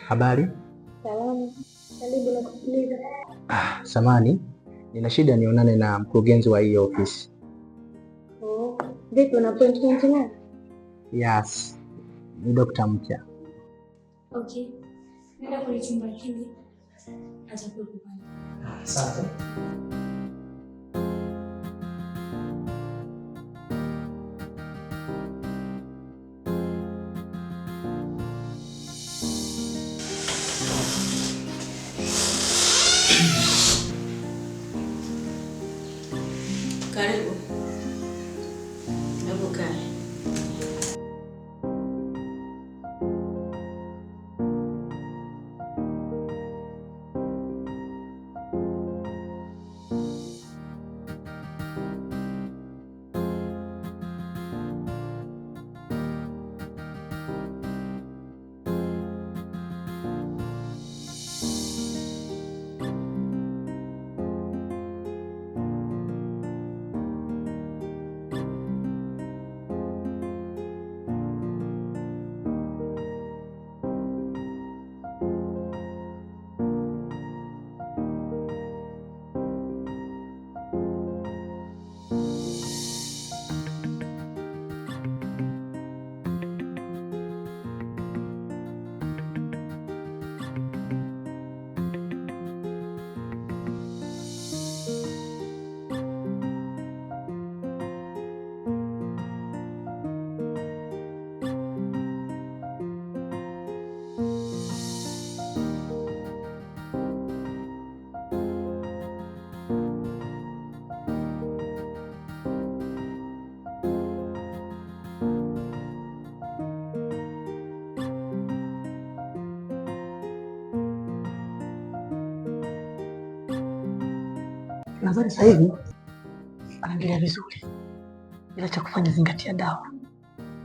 Habari? Salamu. Karibu na kusikiliza. Samani, nina shida nionane na mkurugenzi wa hii ofisi. Oh, vipi una appointment naye? Yes, ni Dr. Mpya. Okay. Nenda kwenye chumba hili. Atakuwa pale. Asante. Karibu. Hebu kaa. Nadhani sasa hivi anaendelea vizuri, ila cha kufanya zingatia dawa.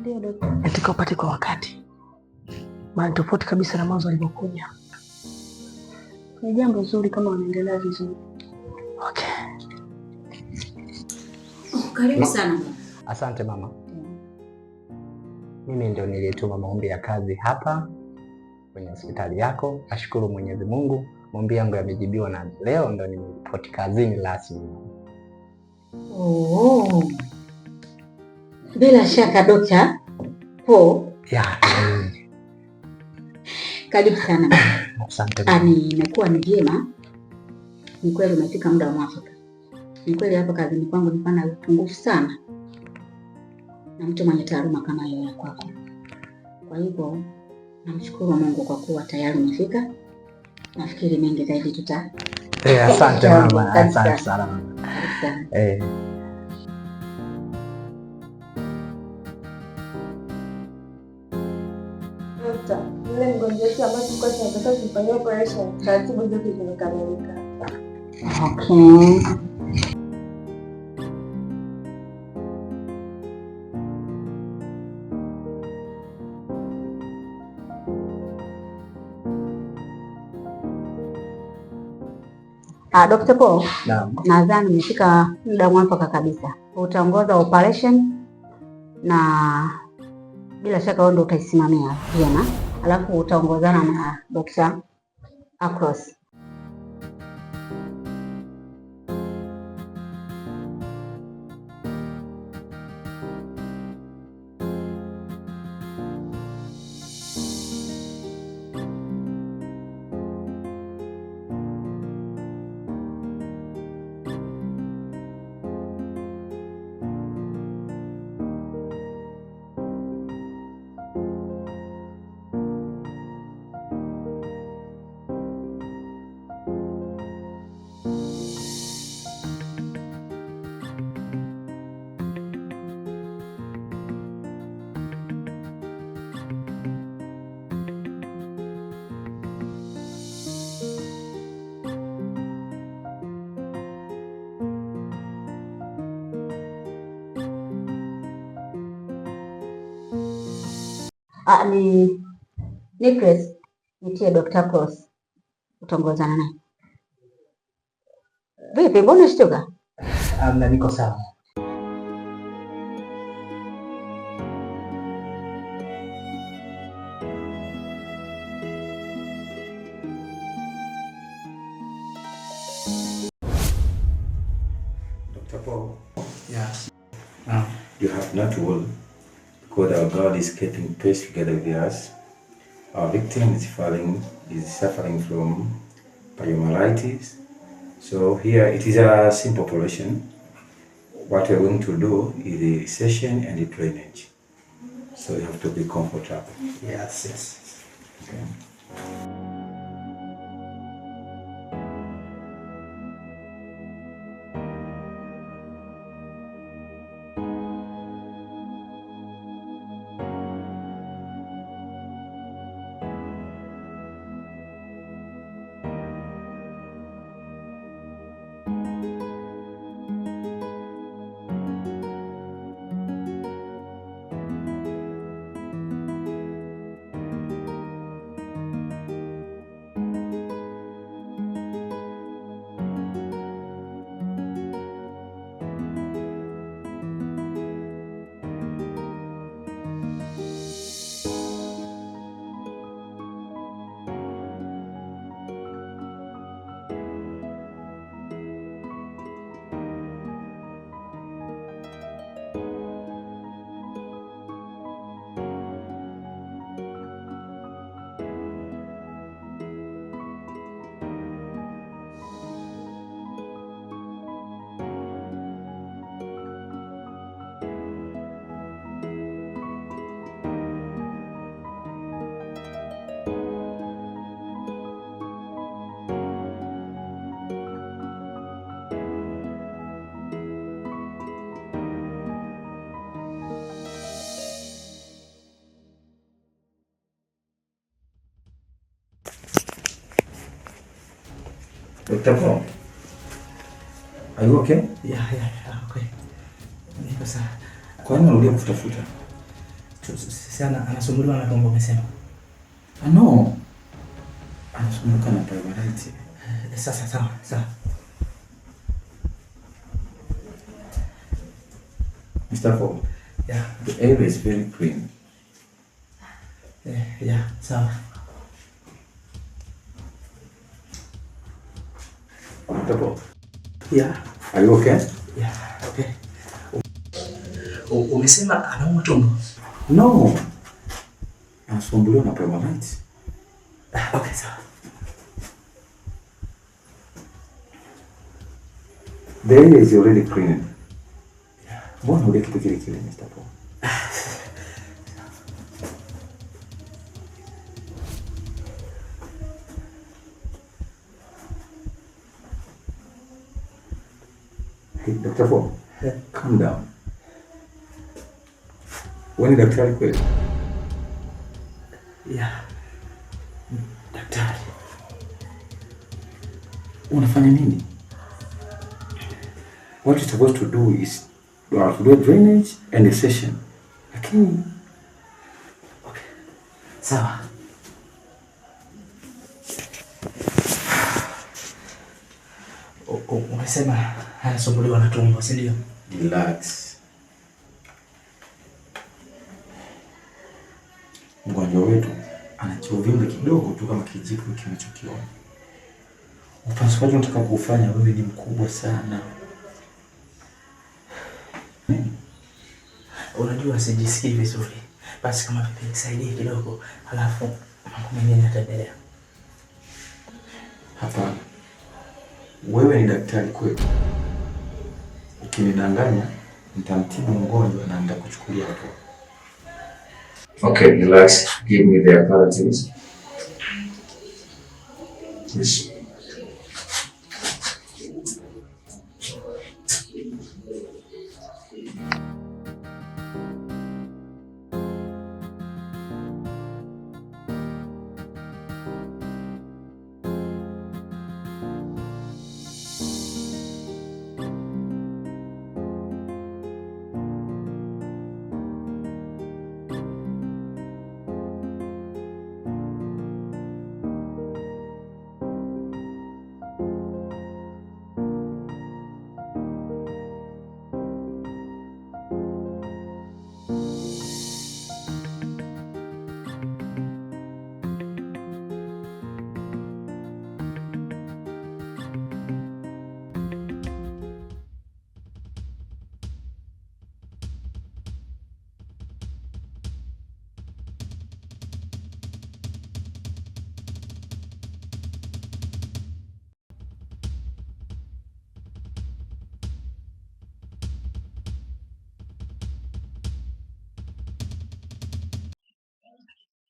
Ndio daktari. Nataka upate kwa wakati, maana tofauti kabisa na mwanzo alipokuja. Ni jambo zuri kama wanaendelea vizuri. Okay. Karibu sana. Asante mama. Mimi ndio nilituma maombi ya kazi hapa kwenye hospitali yako. Nashukuru Mwenyezi Mungu, maombi yangu yamejibiwa na leo ndo nimeripoti kazini rasmi. Oh. Bila shaka Dr. Paul. Yeah. Karibu sana. Asante. Imekuwa ni vyema. Ni kweli umefika muda wa mwafaka. Ni kweli hapa kazini kwangu nilikuwa na upungufu sana na mtu mwenye taaluma kama hiyo ya kwako. Kwa hivyo namshukuru Mungu kwa kuwa tayari umefika. Nafikiri mengi zaidi tuta. Asante mama. Asante sana. Yule mgonjwa wetu ambaye tulikuwa tunataka kumfanyia operation, taratibu zote zimekamilika. Okay. Dr. Paul, nadhani umefika muda mwafaka kabisa. Utaongoza operation na bila shaka wewe ndio utaisimamia vyema. Alafu utaongozana na Dr. Across. Ni Grace, nitie Dr. Cross. Utaongozana naye. Vipi, mbona shtuka? Niko sawa. Paul. Yeah. You have not to worry, because our God is keeping pace together with us. Our victim is suffering from poliomyelitis. So here it is a simple operation. What we're going to do is the session and the drainage. So you have to be comfortable. Yes. Okay. Dr. Paul, are you okay? Yeah, okay. Niko sawa. Kwa nini unarudia kufutafuta? Sana anasumbuliwa na tumbo umesema. No. Anasumbuka na poliomyelitis. Sasa sawa. Mr. Paul. Yeah. The air is very clean. Yeah, sawa. Dr. Paul. Yeah. Are you okay? Yeah, okay. Umesema anauma tumbo? No. Anasumbuliwa na poliomyelitis. Okay, sawa. The area is already clean. Mbona ule kitu kile Mr. Paul? Hey, Dr. Paul. Yeah. Calm down. Wewe ni daktari kweli? Yeah. Daktari. Unafanya nini? What you're supposed to do is to do a drainage and a session. Lakini okay. Sawa. Umesema anasumbuliwa na tumbo, si ndio? Relax. Mgonjwa wetu ana chovimbe kidogo tu kama kijipu kinachokiona. Upasuaji unataka kufanya wewe ni mkubwa sana. Unajua sijisikii vizuri. Basi kama vipi nisaidie kidogo, halafu mambo mengine yataendelea. Hapana. Wewe ni daktari kweli. Ukinidanganya nitamtibu mgonjwa na nitakuchukulia hapo. Okay, relax. Give me the apparatus. Yes.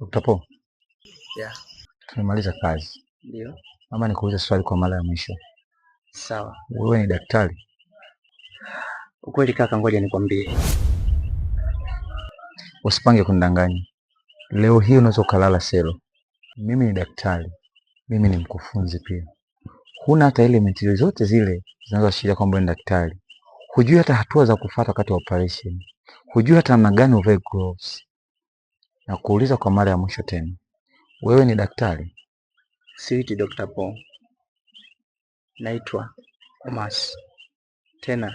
Dr. Paul. Yeah. Tumemaliza kazi. Ndio. Mama, nikuulize swali kwa mara ya mwisho. Sawa. Wewe ni daktari? Ukweli kaka, ngoja nikwambie. Usipange kunidanganya. Leo hii unaweza kulala selo. Mimi ni daktari. Mimi ni mkufunzi pia. Huna hata elementi zote zile zinazoashiria kwamba ni daktari. Hujui hata hatua za kufuata wakati wa operation. Hujui hata namna gani uvae gloves. Na kuuliza kwa mara ya mwisho tena. Wewe ni daktari? Siiti Dr. Paul. Naitwa Omas. Tena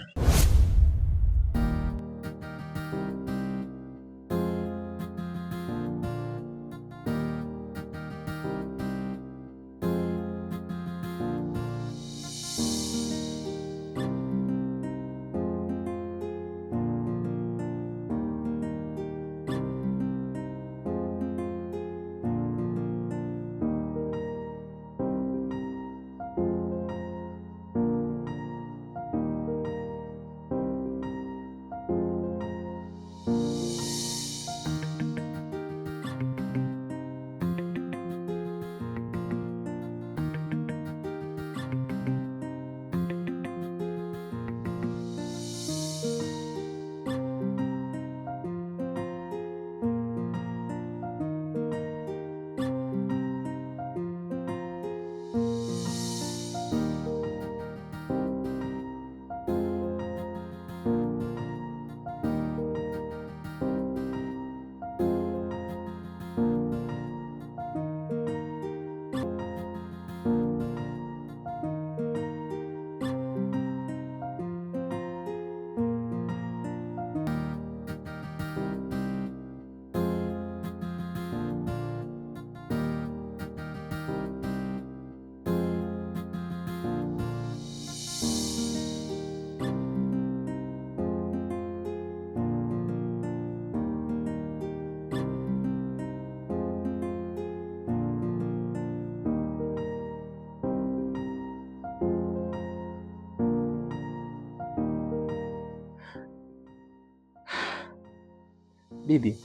bibi,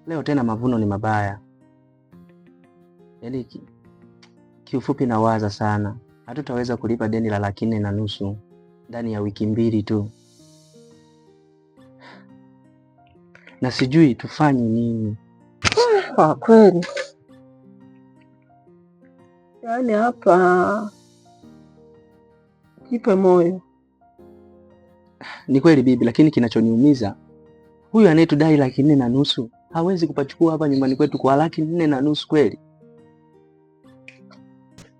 leo tena mavuno ni mabaya. Yaani kiufupi nawaza sana. Hatutaweza kulipa deni la 4,500,000 ndani ya wiki 2 tu. Na sijui tufanye nini. Kwa kweli. Yaani hapa jipe moyo. Ni kweli bibi, lakini kinachoniumiza huyu anayetudai 4,500,000 hawezi kupachukua hapa nyumbani kwetu kwa 4,500,000 kweli?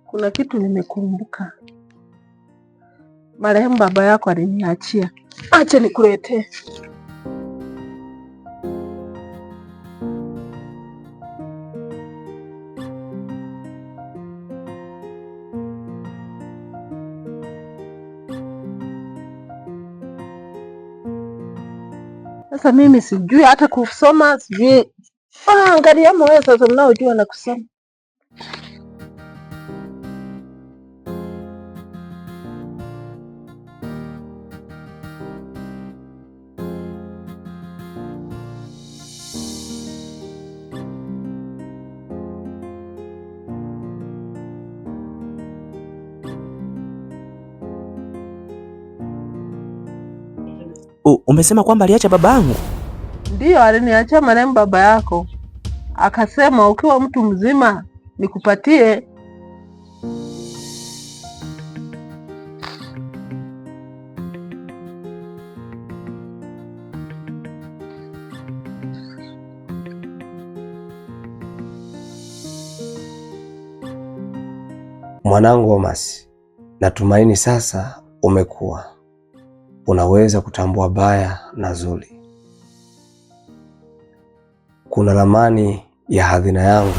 Kuna kitu nimekumbuka. Marehemu baba yako aliniachia. Acha nikuletee. Sasa mimi sijui hata kusoma, sijui. Angalia wewe sasa mnaojua na kusoma. Umesema kwamba aliacha babangu? Ndio, aliniachia marehemu baba yako. Akasema ukiwa mtu mzima nikupatie. Mwanangu Omas, natumaini sasa umekuwa unaweza kutambua baya na zuri. Kuna ramani ya hazina yangu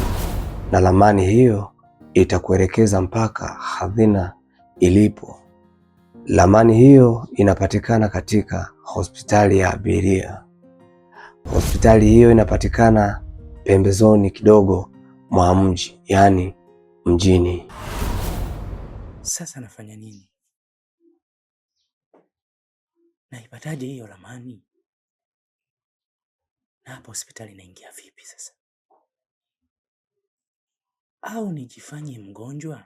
na ramani hiyo itakuelekeza mpaka hazina ilipo. Ramani hiyo inapatikana katika hospitali ya abiria. Hospitali hiyo inapatikana pembezoni kidogo mwa mji, yani mjini. Sasa nafanya nini? Naipataje hiyo ramani? Na hapo hospitali naingia vipi sasa? au nijifanye mgonjwa?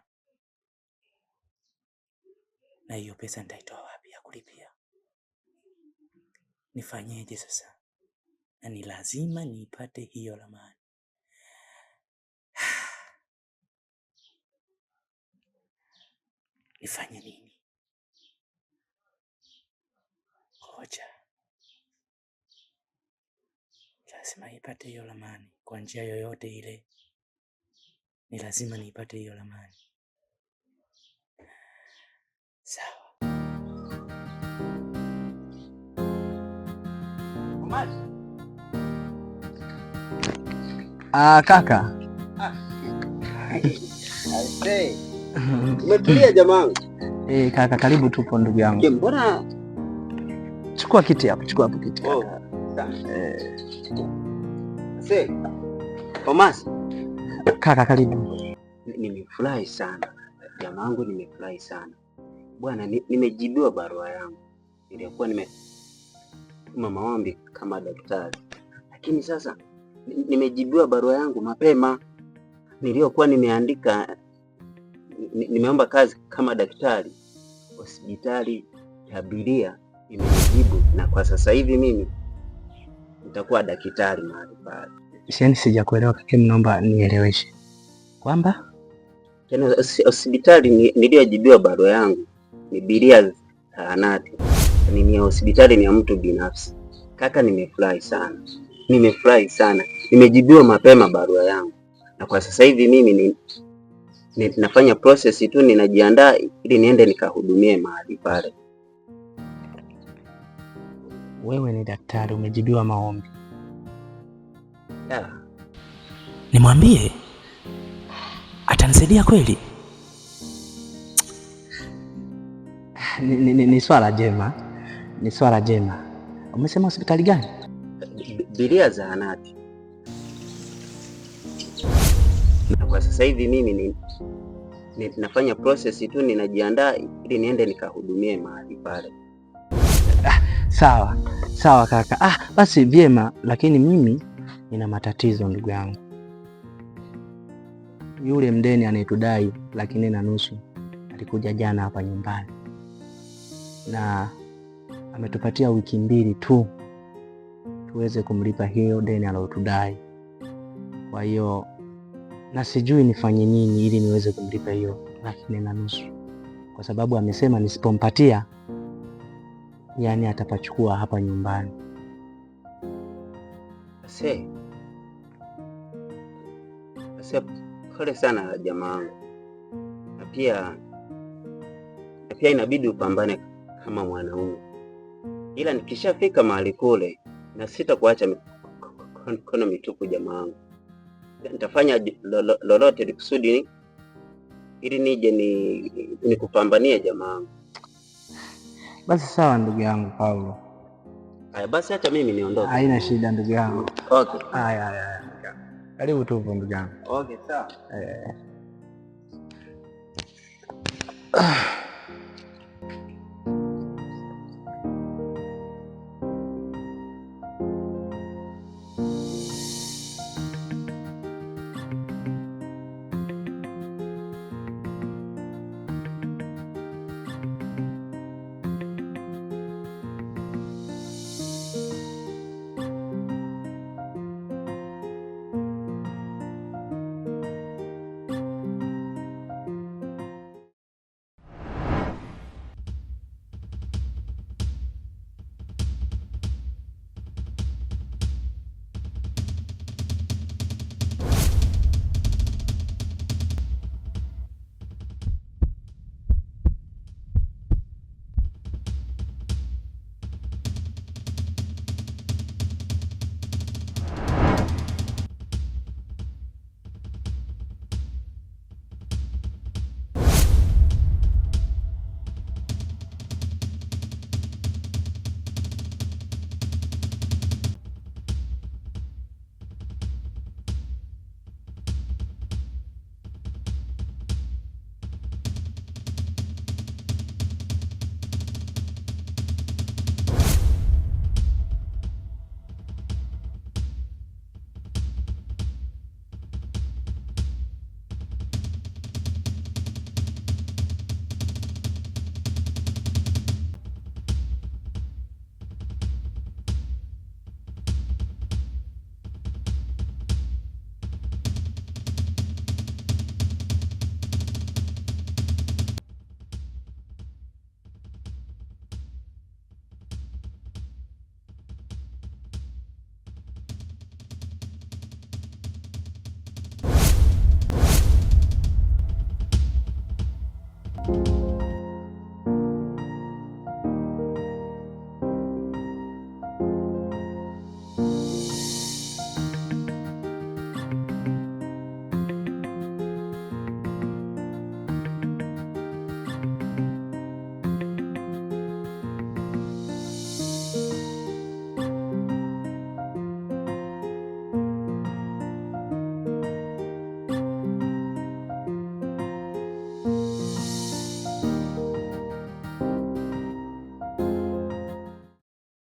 Na hiyo pesa nitaitoa wapi ya kulipia? Nifanyeje sasa? Na ni lazima niipate hiyo ramani. Nifanye nini? Ngoja, lazima niipate hiyo ramani kwa njia yoyote ile. Ni lazima niipate hiyo ramani. Sawa. Kaka. Umetulia jamaa? Kaka, karibu tupo ndugu yangu. Mbona chukua kiti hapo, chukua hapo kiti. Thomas. Kaka, karibu. Nimefurahi sana jamaangu, nimefurahi sana bwana. Nimejibiwa barua yangu nilikuwa nimetuma maombi kama daktari, lakini sasa nimejibiwa barua yangu mapema niliyokuwa nimeandika. Nimeomba kazi kama daktari, hospitali ya Bilia imenijibu, na kwa sasa hivi mimi nitakuwa daktari mahali pale. Sijakuelewa kaka, naomba nieleweshe kwamba hospitali niliyojibiwa barua yangu ni Bilia zahanati, ni hospitali ni ya mtu binafsi. Kaka, nimefurahi sana, nimejibiwa mapema barua yangu, na kwa sasa hivi mimi nafanya process tu, ninajiandaa ili niende nikahudumie mahali pale. Wewe ni daktari, umejibiwa maombi. Nimwambie atanisaidia kweli? Ni swala jema, ni swala jema. Umesema hospitali gani? Bilia zahanati. Na kwa sasa hivi mimi nafanya process tu, ninajiandaa ili niende nikahudumie mahali pale. Sawa kaka. Basi vyema, lakini mimi nina matatizo ndugu yangu. Yule mdeni anayetudai 4,500,000 alikuja jana hapa nyumbani na ametupatia wiki 2 tu tuweze kumlipa hiyo deni alotudai. Kwa hiyo na sijui nifanye nini ili niweze kumlipa hiyo 4,500,000, kwa sababu amesema nisipompatia yani atapachukua hapa nyumbani. Pole sana jamaa wangu, na pia inabidi upambane kama mwanaume, ila nikishafika mahali kule na sitakuacha mikono mitupu jamaa wangu. Nitafanya lolote likusudi ili nije nikupambanie jamaa wangu. Basi sawa ndugu yangu Paulo. Haya basi, acha mimi niondoke. Haina shida ndugu yangu. Okay. Haya. Karibu tupo ndugu yangu. Okay, sawa.